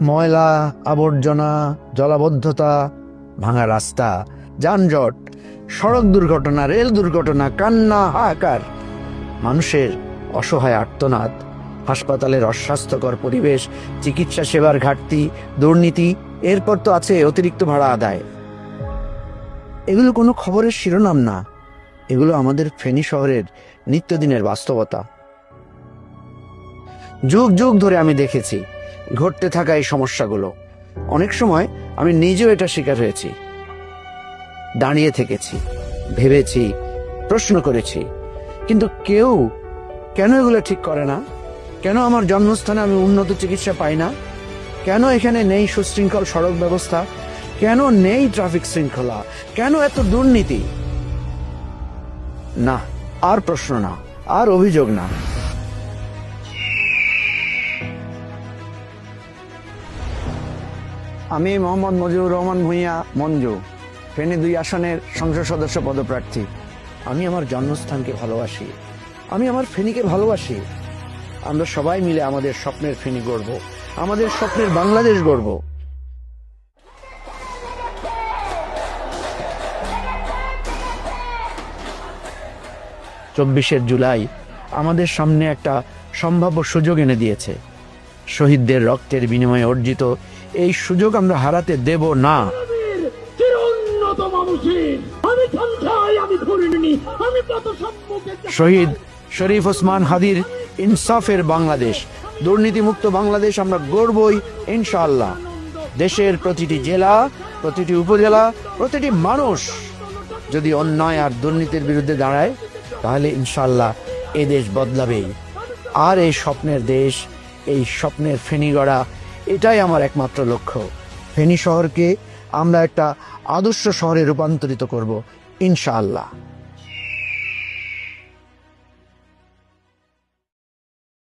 ময়লা আবর্জনা, জলাবদ্ধতা, ভাঙা রাস্তা, যানজট, সড়ক দুর্ঘটনা, রেল দুর্ঘটনা, কান্না, হাহাকার, মানুষের অসহায় আর্তনাদ, হাসপাতালের অস্বাস্থ্যকর পরিবেশ, চিকিৎসা সেবার ঘাটতি, দুর্নীতি, এরপর তো আছে অতিরিক্ত ভাড়া আদায়। এগুলো কোনো খবরের শিরোনাম না, এগুলো আমাদের ফেনী শহরের নিত্যদিনের বাস্তবতা। যুগ যুগ ধরে আমি দেখেছি ঘটতে থাকা এই সমস্যাগুলো। অনেক সময় আমি নিজেও এটা শিকার হয়েছি। দাঁড়িয়ে থেকেছি, ভেবেছি, প্রশ্ন করেছি, কিন্তু কেন এগুলো ঠিক করে না? কেন আমার জন্মস্থানে আমি উন্নত চিকিৎসা পাই না? কেন এখানে নেই সুশৃঙ্খল সড়ক ব্যবস্থা? কেন নেই ট্রাফিক শৃঙ্খলা? কেন এত দুর্নীতি? না, আর প্রশ্ন না, আর অভিযোগ না। আমি মোহাম্মদ মজিবুর রহমান ভূঁইয়া মঞ্জু, ফেনী ২ আসনের সংসদ সদস্য পদপ্রার্থী। আমি আমার জন্মস্থানকে ভালোবাসি, আমি আমার ফেনীকে ভালোবাসি। আমরা সবাই মিলে আমাদের স্বপ্নের ফেনী গড়ব, আমাদের স্বপ্নের বাংলাদেশ গড়ব। ২৪শে জুলাই আমাদের সামনে একটা সম্ভাব্য সুযোগ এনে দিয়েছে। শহীদদের রক্তের বিনিময়ে অর্জিত এই সুযোগ আমরা হারাতে দেব না। শহীদ শরীফ ওসমান হাদির ইনসাফের বাংলাদেশ, দুর্নীতিমুক্ত বাংলাদেশ আমরা গড়বই ইনশাআল্লাহ। দেশের প্রতিটি জেলা, প্রতিটি উপজেলা, প্রতিটি মানুষ যদি অন্যায় আর দুর্নীতির বিরুদ্ধে দাঁড়ায়, তাহলে ইনশাআল্লাহ এ দেশ বদলাবেই। আর এই স্বপ্নের দেশ, এই স্বপ্নের ফেনী গড়া, এটাই আমার একমাত্র লক্ষ্য। ফেনী শহরকে আমরা একটা আদর্শ শহরে রূপান্তরিত করব ইনশাআল্লাহ।